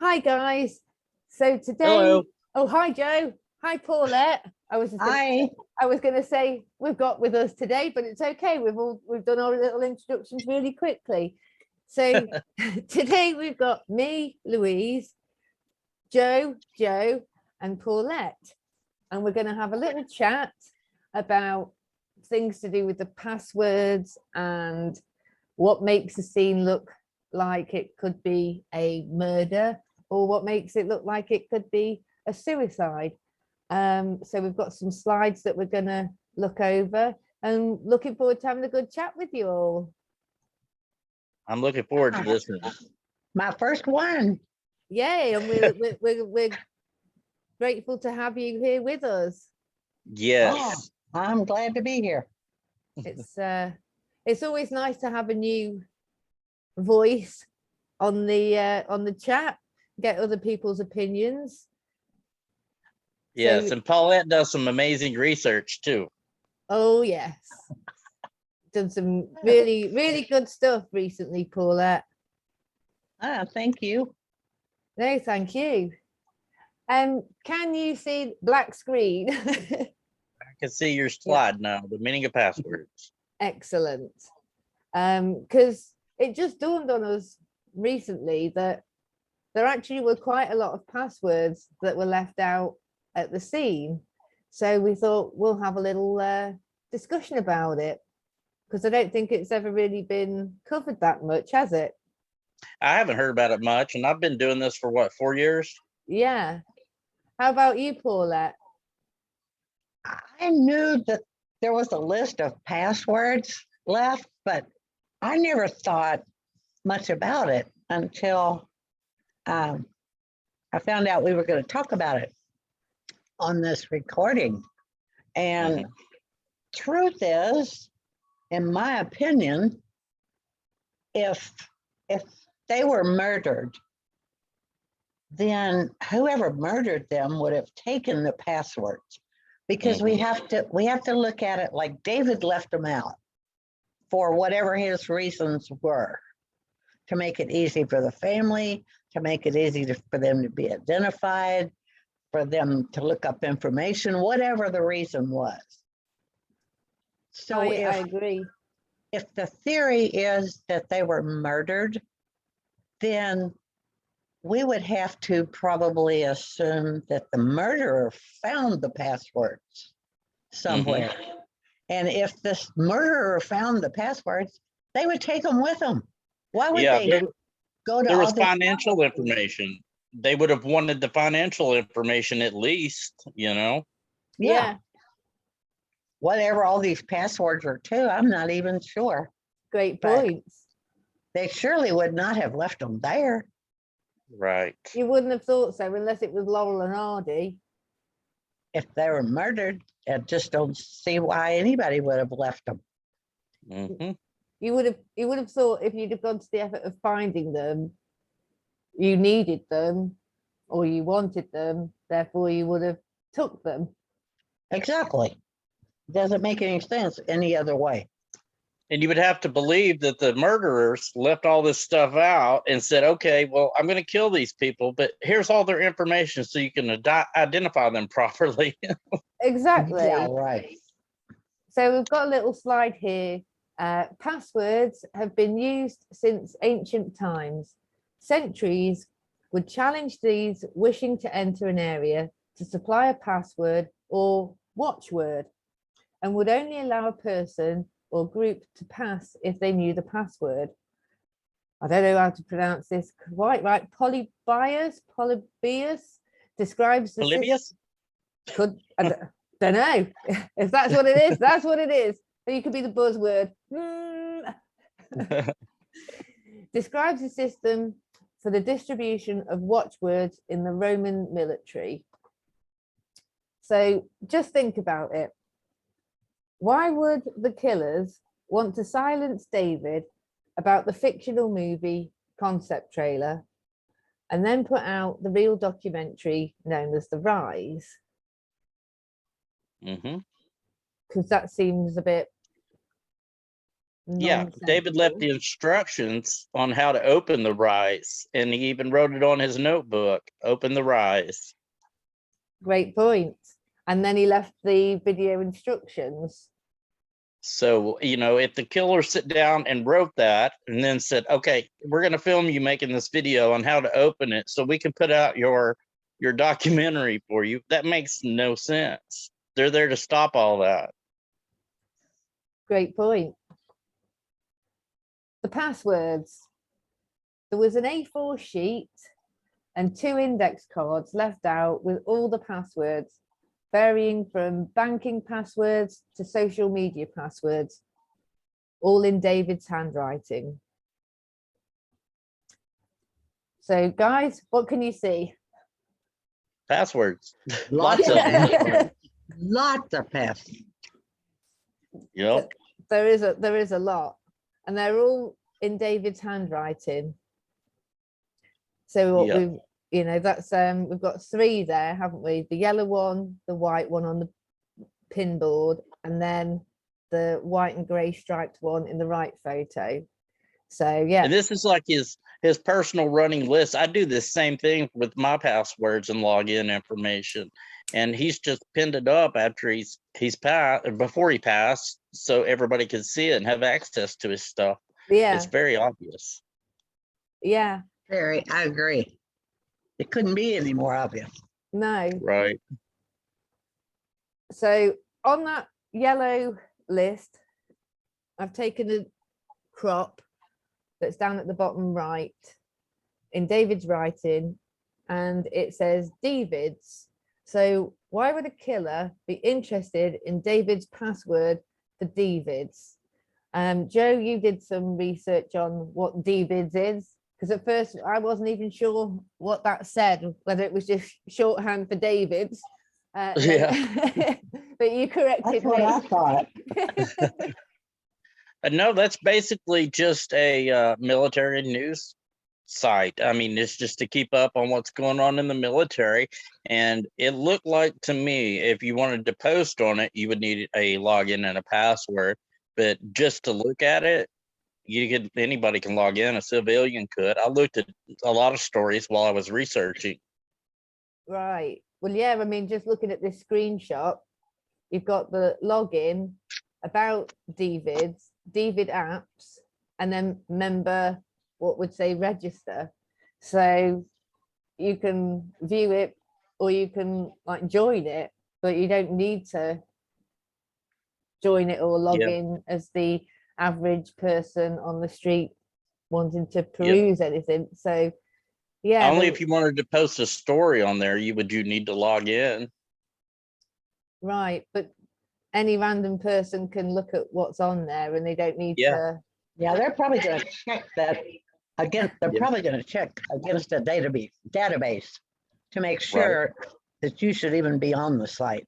Hi guys. So today, Hello. oh hi Joe, hi Paulette. Hi. I was gonna say we've got with us today, but it's okay. We've done our little introductions really quickly. So today we've got me, Louise, Joe, and Paulette, and we're gonna have a little chat about things to do with the passwords and what makes a scene look like it could be a murder or what makes it look like it could be a suicide. So we've got some slides that we're going to look over and looking forward to having a good chat with you all. I'm looking forward to this one. My first one. Yay, and we're grateful to have you here with us. Yes. Oh, I'm glad to be here. It's always nice to have a new voice on the chat, get other people's opinions. Yes. So, And Paulette does some amazing research too. oh yes, done some really good stuff recently, Paulette. Thank you. No, thank you. Can you see black screen? I can see your slide now, the meaning of passwords. Excellent. Because it just dawned on us recently that there actually were quite a lot of passwords that were left out at the scene. So we thought we'll have a little discussion about it, because I don't think it's ever really been covered that much, has it? I haven't heard about it much, and I've been doing this for what, 4 years? Yeah. How about you, Paulette? I knew that there was a list of passwords left, but I never thought much about it until I found out we were going to talk about it on this recording. And truth is, in my opinion, if they were murdered, then whoever murdered them would have taken the passwords, because we have to look at it like David left them out for whatever his reasons were, to make it easy for the family, to make it easy for them to be identified, for them to look up information, whatever the reason was. So I agree. If the theory is that they were murdered, then we would have to probably assume that the murderer found the passwords somewhere. And if this murderer found the passwords, they would take them with them. Why would they go to there was all this financial information. They would have wanted the financial information at least, you know? Yeah. Whatever all these passwords are to, I'm not even sure. Great But points. they surely would not have left them there. Right. You wouldn't have thought so unless it was Laurel and Hardy. If they were murdered, I just don't see why anybody would have left them. You would have thought if you'd have gone to the effort of finding them, you needed them or you wanted them, therefore you would have took them. Exactly. Doesn't make any sense any other way. And you would have to believe that the murderers left all this stuff out and said, okay, well, I'm going to kill these people, but here's all their information so you can identify them properly. Exactly. Yeah, right. So we've got a little slide here. Passwords have been used since ancient times. Sentries would challenge these wishing to enter an area to supply a password or watchword, and would only allow a person or group to pass if they knew the password. I don't know how to pronounce this quite right. Polybius describes the Polybius? I don't know. If that's what it is, that's what it is. You could be the buzzword. Describes a system for the distribution of watchwords in the Roman military. So just think about it. Why would the killers want to silence David about the fictional movie concept trailer and then put out the real documentary known as The Rise? Because that seems a bit Yeah, David left the instructions on how to open the rice, and he even wrote it on his notebook. Open the rice. Great point. And then he left the video instructions. So, you know, if the killer sit down and wrote that and then said, okay, we're going to film you making this video on how to open it so we can put out your documentary for you, that makes no sense. They're there to stop all that. Great point. The passwords. There was an A4 sheet and 2 index cards left out with all the passwords, varying from banking passwords to social media passwords, all in David's handwriting. So guys, what can you see? Passwords. Lots of Yeah. passwords. Lots of passwords. Yep. There is a lot, and they're all in David's handwriting. So what Yep. we've, you know, that's we've got 3 there, haven't we? The yellow one, the white one on the pin board, and then the white and grey striped one in the right photo. So yeah. And this is like his personal running list. I do the same thing with my passwords and login information. And he's just pinned it up after he's passed, before he passed, so everybody can see it and have access to his stuff. Yeah. It's very obvious. Yeah. Very, I agree. It couldn't be any more obvious. No. Right. So on that yellow list, I've taken a crop that's down at the bottom right in David's writing, and it says David's. So why would a killer be interested in David's password for David's? Joe, you did some research on what David's is, because at first I wasn't even sure what that said, whether it was just shorthand for David's. Yeah. But you corrected That's what I me. thought. No, that's basically just a military news site. I mean, it's just to keep up on what's going on in the military. And it looked like to me, if you wanted to post on it, you would need a login and a password. But just to look at it, anybody can log in, a civilian could. I looked at a lot of stories while I was researching. Right. Well, yeah, I mean, just looking at this screenshot, you've got the login, about David apps, and then member, what would say register. So you can view it or you can like join it, but you don't need to join it or log in as the average person on the street wanting to peruse anything. So yeah, only if you wanted to post a story on there, you need to log in. Right, but any random person can look at what's on there and they don't need to. Yeah, they're probably going to check that again. They're probably going to check against a database to make sure that you should even be on the site.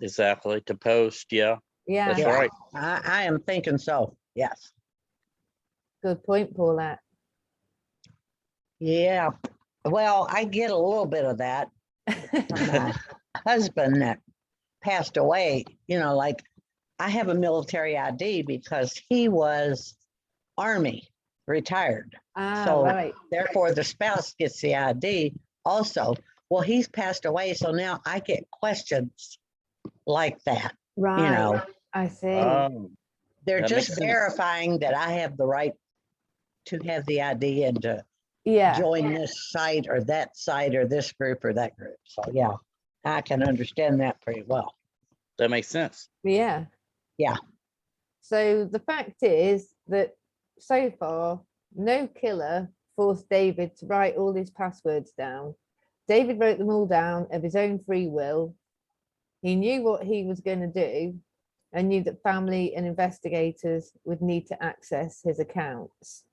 Exactly, to post. Yeah. Yeah, That's right. I am thinking so. Yes. good point, Paulette. Yeah. Well, I get a little bit of that from my husband that passed away. You know, like I have a military ID because he was Army retired. So Right. therefore the spouse gets the ID also. Well, he's passed away, so now I get questions like that. Right. You know, I see. they're That just makes sense. verifying that I have the right to have the ID and to Yeah. join this site or that site or this group or that group. So yeah, I can understand that pretty well. That makes sense. Yeah. Yeah. So the fact is that so far, no killer forced David to write all his passwords down. David wrote them all down of his own free will. He knew what he was going to do and knew that family and investigators would need to access his accounts.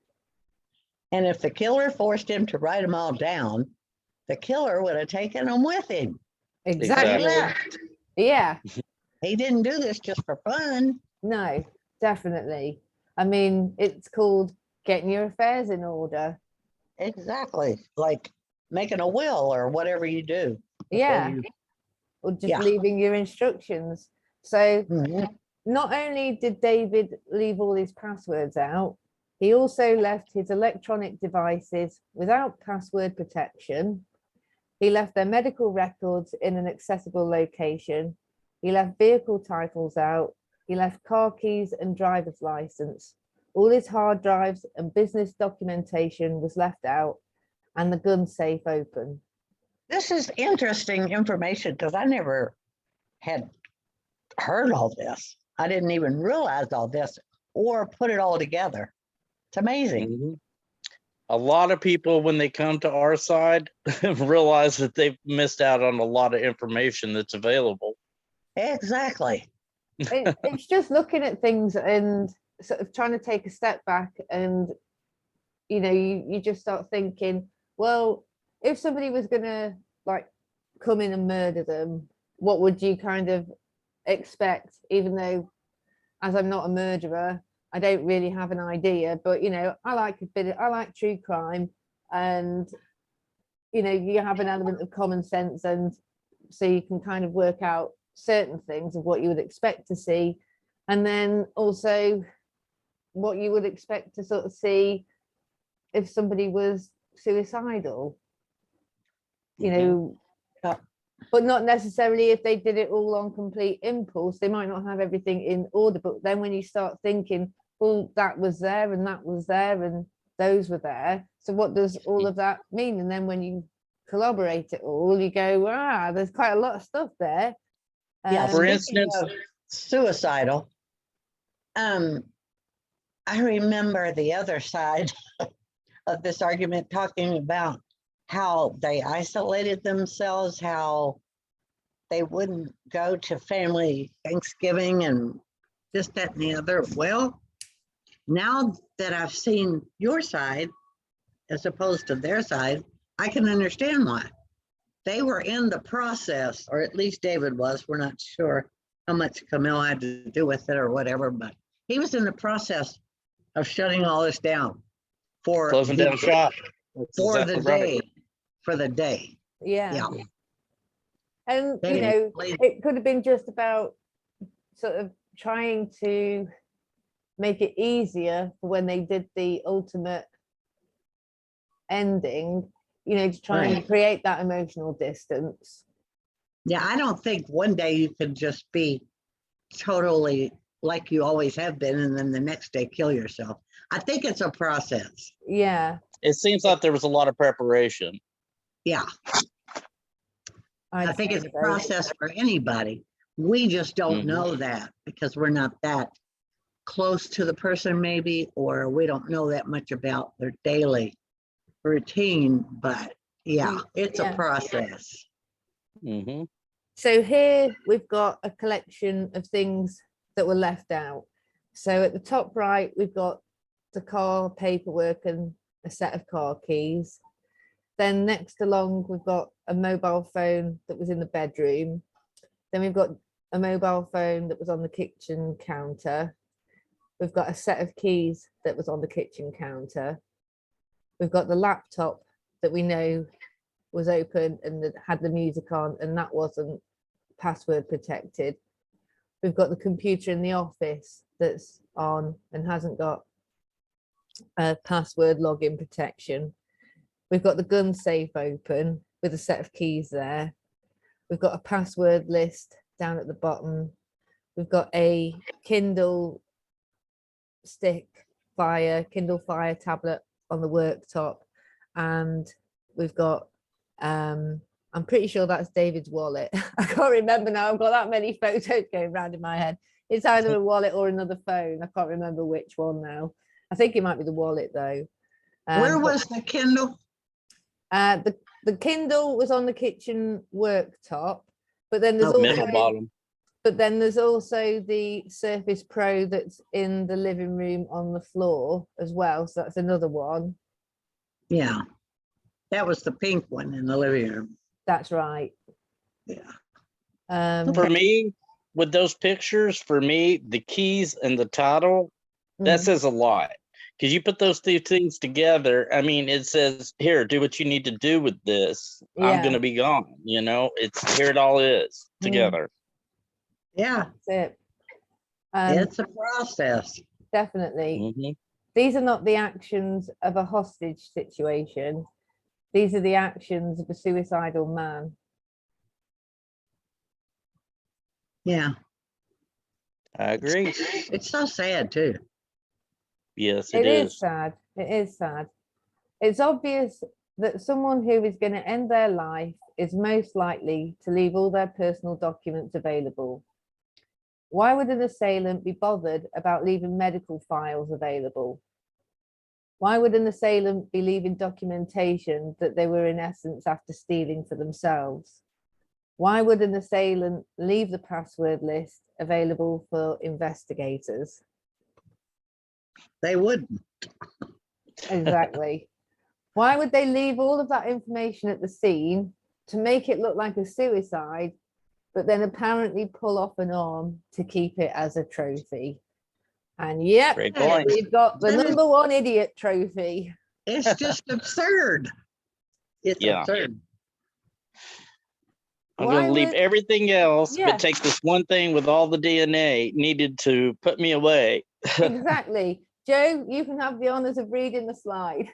And if the killer forced him to write them all down, the killer would have taken them with him. Exactly. Left. Yeah. He didn't do this just for fun. No, definitely. I mean, it's called getting your affairs in order. Exactly. Like making a will or whatever you do. Yeah. Or just leaving your instructions. So Mhm. not only did David leave all his passwords out, he also left his electronic devices without password protection. He left their medical records in an accessible location. He left vehicle titles out. He left car keys and driver's license. All his hard drives and business documentation was left out, and the gun safe open. This is interesting information because I never had heard all this. I didn't even realize all this or put it all together. It's amazing. Mhm. A lot of people, when they come to our side, realize that they've missed out on a lot of information that's available. Exactly. It's just looking at things and sort of trying to take a step back, and you just start thinking, well, if somebody was gonna like come in and murder them, what would you kind of expect? Even though, as I'm not a murderer, I don't really have an idea, but I like true crime, and you have an element of common sense, and so you can kind of work out certain things of what you would expect to see, and then also what you would expect to sort of see if somebody was suicidal, Yeah. but not necessarily if they did it all on complete impulse. They might not have everything in order, but then when you start thinking, well, that was there and that was there and those were there, so what does all of that mean? And then when you collaborate it all, you go, there's quite a lot of stuff there. Yeah. For Speaking instance- of suicidal, I remember the other side of this argument talking about how they isolated themselves, how they wouldn't go to family Thanksgiving and this, that, and the other. Well, now that I've seen your side as opposed to their side, I can understand why. They were in the process, or at least David was. We're not sure how much Komel had to do with it or whatever, but he was in the process of shutting all this down for Closing down shop. That's for exactly the right. day, for the day. Yeah. Yeah. And They- it could have been just about sort of trying to make it easier for when they did the ultimate ending, to try and Right. create that emotional distance. Yeah, I don't think one day you can just be totally like you always have been and then the next day kill yourself. I think it's a process. Yeah, It seems like there was a lot of preparation. Yeah, I I'd think say it's a so. process for anybody. We just don't Mhm. know that because we're not that close to the person maybe, or we don't know that much about their daily routine, but yeah, it's Yeah. a process. Mhm. So here we've got a collection of things that were left out. So at the top right, we've got the car paperwork and a set of car keys. Then next along, we've got a mobile phone that was in the bedroom. Then we've got a mobile phone that was on the kitchen counter. We've got a set of keys that was on the kitchen counter. We've got the laptop that we know was open and that had the music on, and that wasn't password protected. We've got the computer in the office that's on and hasn't got a password login protection. We've got the gun safe open with a set of keys there. We've got a password list down at the bottom. We've got a Kindle Fire tablet on the worktop, and we've got I'm pretty sure that's David's wallet. I can't remember now. I've got that many photos going around in my head. It's either a wallet or another phone. I can't remember which one now. I think it might be the wallet though. Where was the Kindle? The Kindle was on the kitchen worktop, but then there's Okay. Middle also bottom. but then there's also the Surface Pro that's in the living room on the floor as well. So that's another one. Yeah, that was the pink one in the living room. That's right. Yeah. For me, with those pictures, for me, the keys and the title, that Mm. says a lot. Because you put those two things together, I mean, it says, here, do what you need to do with this. I'm Yeah. going to be gone. It's here it all is together. Yeah. That's it. It's a process. Definitely. Mhm. These are not the actions of a hostage situation. These are the actions of a suicidal man. Yeah, I agree. it's so sad too. Yes, It it is is. sad. It is sad. It's obvious that someone who is going to end their life is most likely to leave all their personal documents available. Why would an assailant be bothered about leaving medical files available? Why would an assailant be leaving documentation that they were in essence after stealing for themselves? Why would an assailant leave the password list available for investigators? They wouldn't. Exactly. Why would they leave all of that information at the scene to make it look like a suicide, but then apparently pull off an arm to keep it as a trophy? And yep, Great point. we've got the That is- number one idiot trophy. It's just absurd. It's Yeah. absurd. I'm Why going to leave would- everything else, Yeah. but take this one thing with all the DNA needed to put me away. Exactly. Joe, you can have the honors of reading the slide.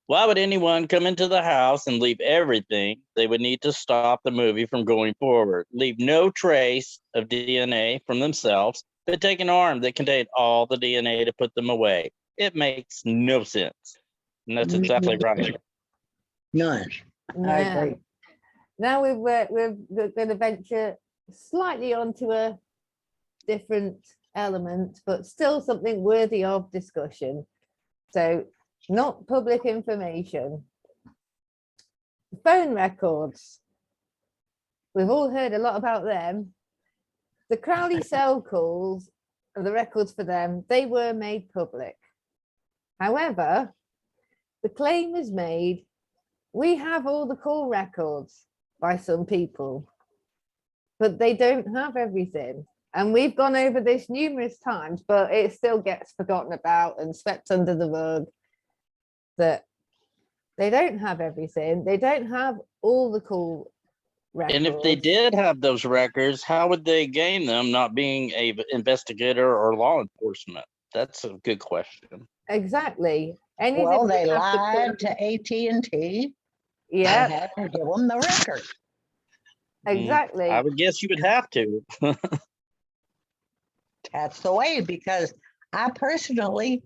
Why would anyone come into the house and leave everything? They would need to stop the movie from going forward. Leave no trace of DNA from themselves, but take an arm that contained all the DNA to put them away. It makes no sense. And that's exactly right. None. I Yeah. agree. Now we're going to venture slightly onto a different element, but still something worthy of discussion. So, not public information. Phone records. We've all heard a lot about them. The Crowley cell calls, the records for them, they were made public. However, the claim is made, we have all the call records by some people, but they don't have everything. And we've gone over this numerous times, but it still gets forgotten about and swept under the rug that they don't have everything. They don't have all the call records. And if they did have those records, how would they gain them not being a investigator or law enforcement? That's a good question. Exactly. Anything Well, would they have to lied come- to AT&T. Yeah, And had to give them the record. exactly. I would guess you would have to. That's the way, because I personally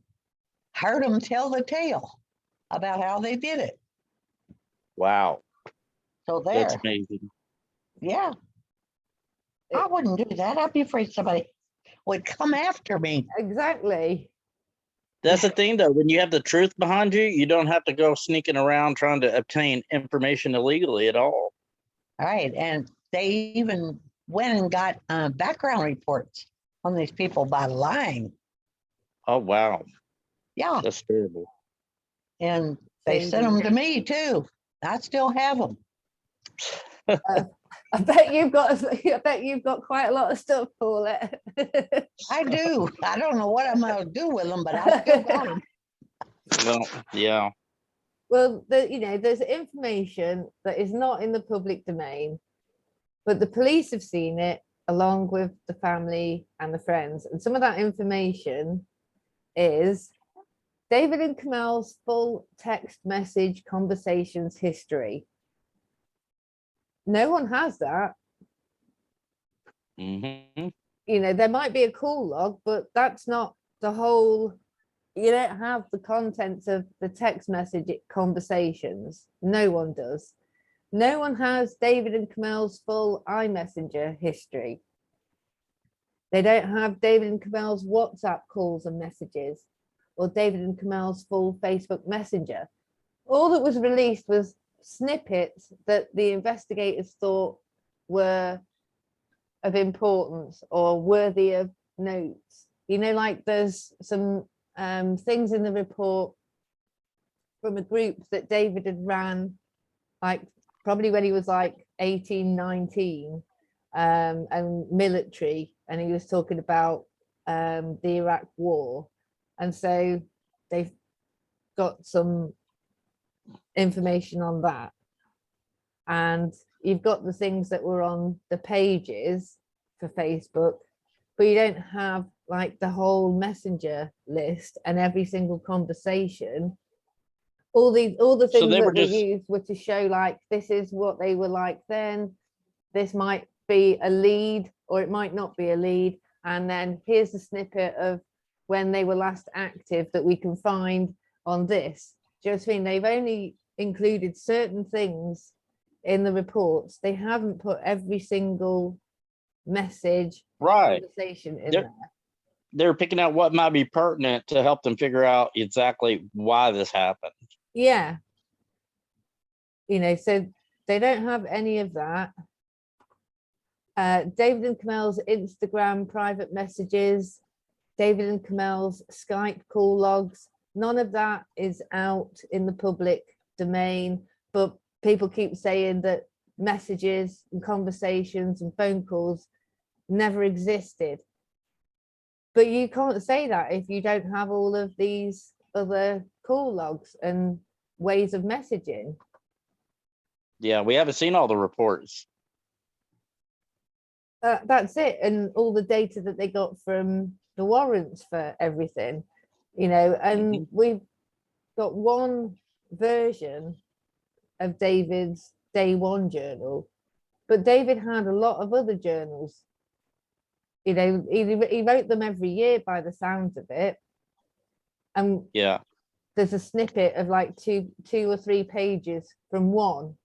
heard them tell the tale about how they did it. Wow, So that's there, amazing. yeah. I wouldn't do that. I'd be afraid somebody would come after me. Exactly. That's the thing, though. When you have the truth behind you, you don't have to go sneaking around trying to obtain information illegally at all. All right. And they even went and got background reports on these people by lying. Oh, wow. Yeah. That's terrible. And they sent them to me too. I still have them. I bet you've got quite a lot of stuff, Paulette. I do. I don't know what I'm going to do with them, but I still got them. Well, yeah. Well, there's information that is not in the public domain, but the police have seen it along with the family and the friends. And some of that information is David and Komel's full text message conversations history. No one has that. Mm-hmm. There might be a call log, but that's not the whole. You don't have the contents of the text message conversations. No one does. No one has David and Komel's full iMessenger history. They don't have David and Komel's WhatsApp calls and messages, or David and Komel's full Facebook Messenger. All that was released was snippets that the investigators thought were of importance or worthy of notes. Like there's some things in the report from a group that David had ran, like probably when he was like 18, 19, and military, and he was talking about the Iraq war. And so they've got some information on that. And you've got the things that were on the pages for Facebook, but you don't have like the whole messenger list and every single conversation. All the So things they were that were just used were to show like this is what they were like then. This might be a lead or it might not be a lead. And then here's the snippet of when they were last active that we can find on this. Do you know what I mean? They've only included certain things in the reports. They haven't put every single message right. conversation in They're- there. They're picking out what might be pertinent to help them figure out exactly why this happened. Yeah. You know, so they don't have any of that. David and Komel's Instagram private messages, David and Komel's Skype call logs, none of that is out in the public domain, but people keep saying that messages and conversations and phone calls never existed. But you can't say that if you don't have all of these other call logs and ways of messaging. Yeah, we haven't seen all the reports. That's it. And all the data that they got from the warrants for everything, you know, and we've got one version of David's day one journal, but David had a lot of other journals. You know, he wrote them every year by the sounds of it. And Yeah. there's a snippet of like two or three pages from one.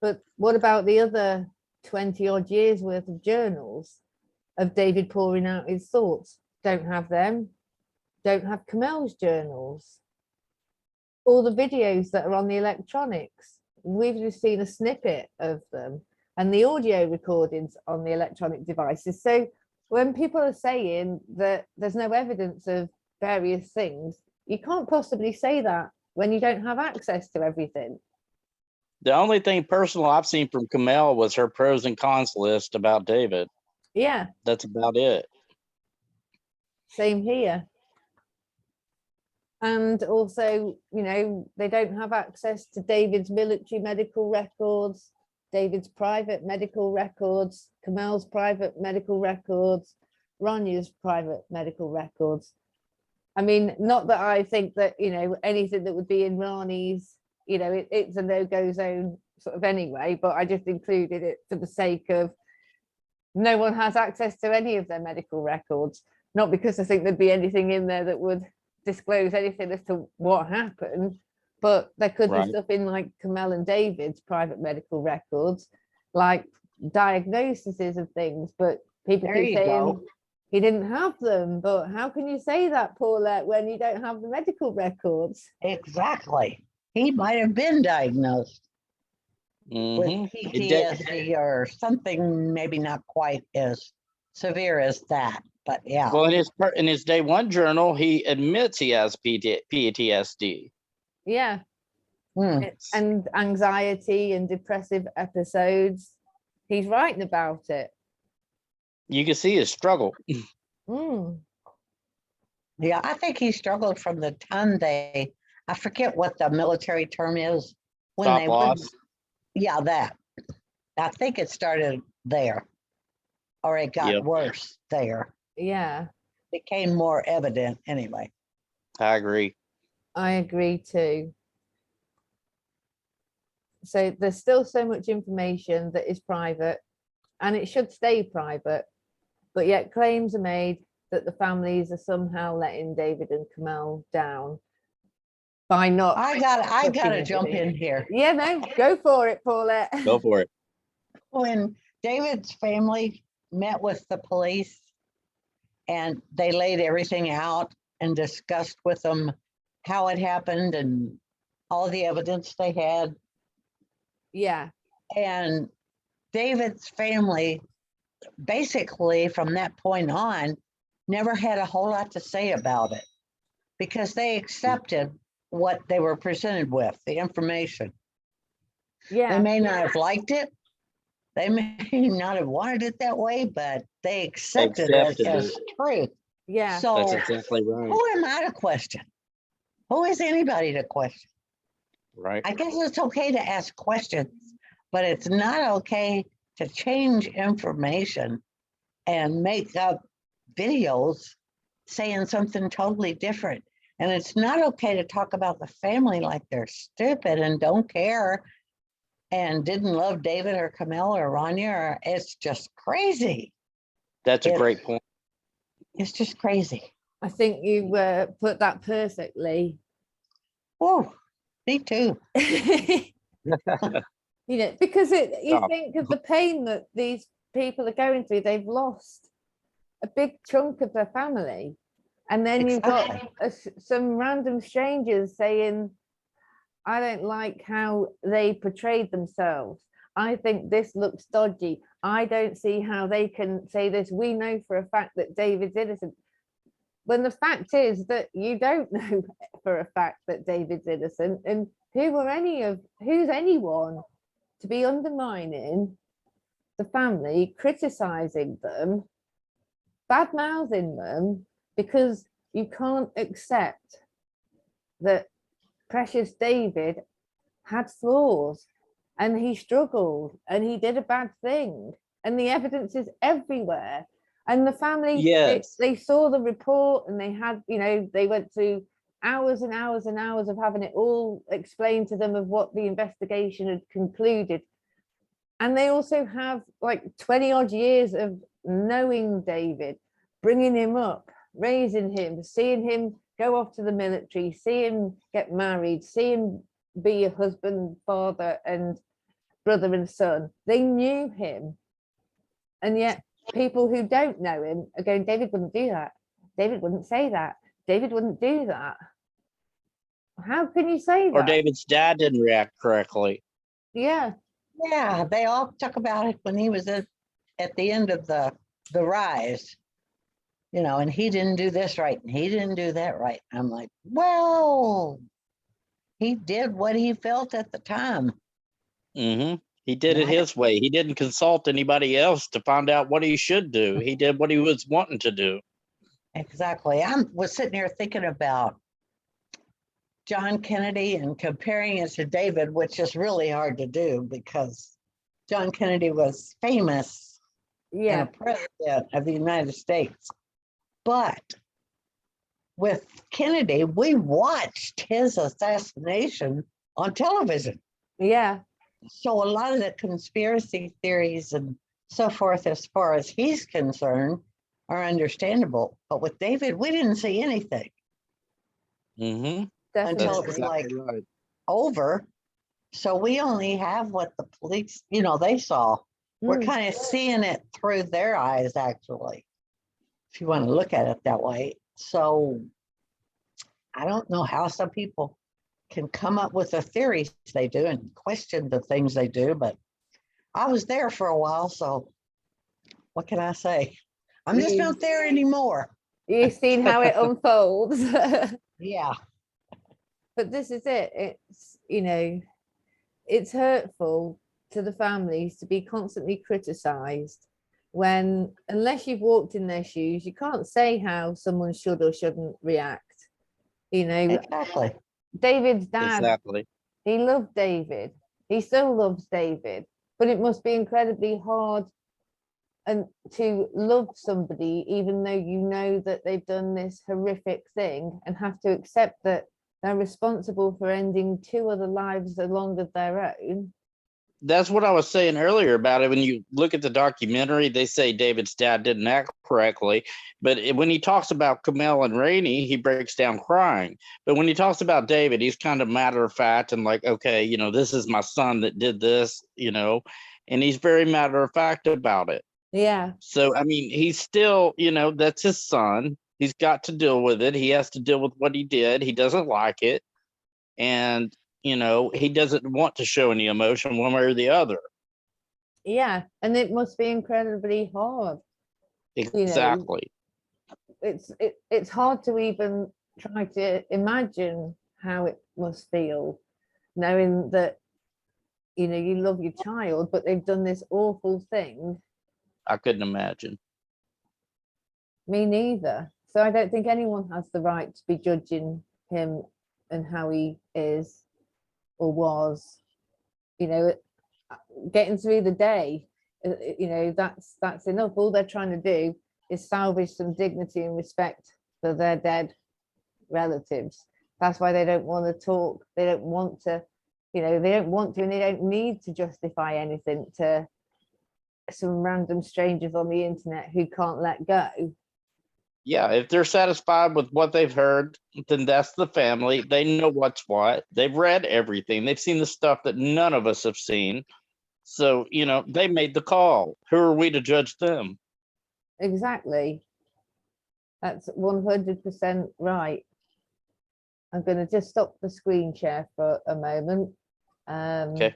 But what about the other 20 odd years worth of journals of David pouring out his thoughts? Don't have them. Don't have Komel's journals. All the videos that are on the electronics, we've just seen a snippet of them, and the audio recordings on the electronic devices. So when people are saying that there's no evidence of various things, you can't possibly say that when you don't have access to everything. The only thing personal I've seen from Komel was her pros and cons list about David. Yeah. That's about it. Same here. And also, you know, they don't have access to David's military medical records, David's private medical records, Komel's private medical records, Ronya's private medical records. I mean, not that I think that, you know, anything that would be in Rani's, you know, it's a no-go zone sort of anyway, but I just included it for the sake of no one has access to any of their medical records, not because I think there'd be anything in there that would disclose anything as to what happened, but there could be stuff in like Komel and David's private medical records, like diagnoses of things, but people keep saying he didn't have them. But how can you say that, Paulette, when you don't have the medical records? Exactly. He might have been diagnosed with PTSD or something, maybe not quite as severe as that, but yeah. Well, in his day one journal, he admits he has PTSD. Yeah. And anxiety and depressive episodes. He's writing about it. You can see his struggle. Yeah, I think he struggled from the time I forget what the military term is. When Stop they loss. Yeah, that. I think it started there, or it got worse there. Yeah. Became more evident anyway. I agree. I agree too. So there's still so much information that is private, and it should stay private, but yet claims are made that the families are somehow letting David and Komel down by not. I gotta jump in here. Yeah, no, go for it, Paulette. Go for it. When David's family met with the police and they laid everything out and discussed with them how it happened and all the evidence they had. Yeah. And David's family, basically from that point on, never had a whole lot to say about it because they accepted what they were presented with, the information. Yeah. They may not have liked it. They may not have wanted it that way, but they accepted it as truth. Yeah. So that's exactly right. Who am I to question? Who is anybody to question? Right. I guess it's okay to ask questions, but it's not okay to change information and make up videos saying something totally different. And it's not okay to talk about the family like they're stupid and don't care and didn't love David or Komel or Rania. Or, it's just crazy. That's a great point. It's just crazy. I think you put that perfectly. Oh, me too. You know, because you Yeah. think of the pain that these people are going through. They've lost a big chunk of their family, and then you've got some random strangers saying, I don't like how they portrayed themselves. I think this looks dodgy. I don't see how they can say this. We know for a fact that David's innocent. When the fact is that you don't know for a fact that David's innocent, and who's anyone to be undermining the family, criticizing them, bad mouthing them, because you can't accept that precious David had flaws and he struggled and he did a bad thing, and the evidence is everywhere. And the family, Yes. they saw the report, and they had, they went through hours and hours and hours of having it all explained to them of what the investigation had concluded. And they also have like 20 odd years of knowing David, bringing him up, raising him, seeing him go off to the military, see him get married, see him be a husband, father, and brother and son. They knew him. And yet people who don't know him are going, David wouldn't do that. David wouldn't say that. David wouldn't do that. How can you say that? Or David's dad didn't react correctly. Yeah. Yeah, they all talk about it when he was at the end of the rise, and he didn't do this right and he didn't do that right. I'm like, well, he did what he felt at the time. Mm-hmm. He did it his way. He didn't consult anybody else to find out what he should do. He did what he was wanting to do. Exactly. I was sitting here thinking about John Kennedy and comparing it to David, which is really hard to do because John Kennedy was famous and a president of the United States. But with Kennedy, we watched his assassination on television. Yeah. So a lot of the conspiracy theories and so forth, as far as he's concerned, are understandable. But with David, we didn't see anything. Mm-hmm. Until it was right. over. So we only have what the police, they saw. We're kind of seeing it through their eyes, actually, if you want to look at it that way. So I don't know how some people can come up with the theories they do and question the things they do, but I was there for a while, so what can I say? I'm just not there anymore. You've seen how it unfolds. Yeah. But this is it. It's, it's hurtful to the families to be constantly criticized when, unless you've walked in their shoes, you can't say how someone should or shouldn't react. Exactly. David's dad, Exactly. he loved David. He still loves David, but it must be incredibly hard and to love somebody, even though you know that they've done this horrific thing, and have to accept that they're responsible for ending two other lives along with their own. That's what I was saying earlier about it. When you look at the documentary, they say David's dad didn't act correctly. But when he talks about Komel and Rainey, he breaks down crying. But when he talks about David, he's kind of matter of fact and like, okay, this is my son that did this, and he's very matter of fact about it. Yeah. So, I mean, he's still, that's his son. He's got to deal with it. He has to deal with what he did. He doesn't like it. And, he doesn't want to show any emotion one way or the other. Yeah. And it must be incredibly hard. Exactly. It's hard to even try to imagine how it must feel, knowing that, you love your child, but they've done this awful thing. I couldn't imagine. Me neither. So I don't think anyone has the right to be judging him and how he is or was, getting through the day You know, that's enough. All they're trying to do is salvage some dignity and respect for their dead relatives. That's why they don't want to talk. They don't want to, you know, they don't want to, and they don't need to justify anything to some random strangers on the internet who can't let go. Yeah, if they're satisfied with what they've heard, then that's the family. They know what's what. They've read everything. They've seen the stuff that none of us have seen. So, you know, they made the call. Who are we to judge them? Exactly. That's 100% right. I'm going to just stop the screen share for a moment. Okay.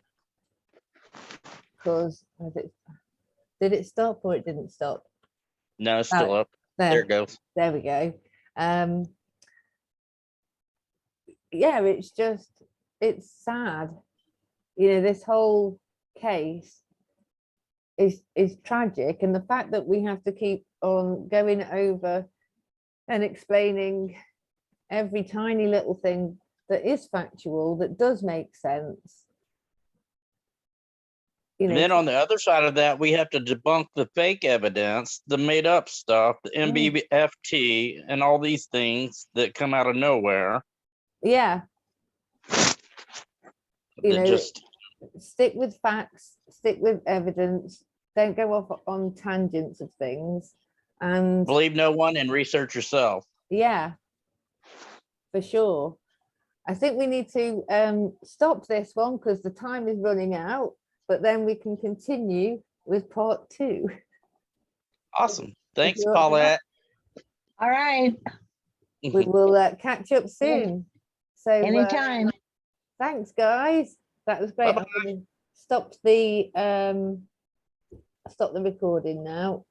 Because did it stop or it didn't stop? No, it's still up. There it goes. There we go. Yeah, it's sad. You know, this whole case is tragic, and the fact that we have to keep on going over and explaining every tiny little thing that is factual, that does make sense. You know, And then on the other side of that, we have to debunk the fake evidence, the made up stuff, the MBFT, and all these things that come out of nowhere. yeah, you know, just stick with facts, stick with evidence, don't go off on tangents of things, and believe no one and research yourself. yeah, for sure. I think we need to stop this one because the time is running out, but then we can continue with part 2. Awesome. Thanks, you're up for Paulette. All right. We will catch up soon. So Anytime. thanks, guys. That was great. Bye-bye. I'm going to stop the recording now.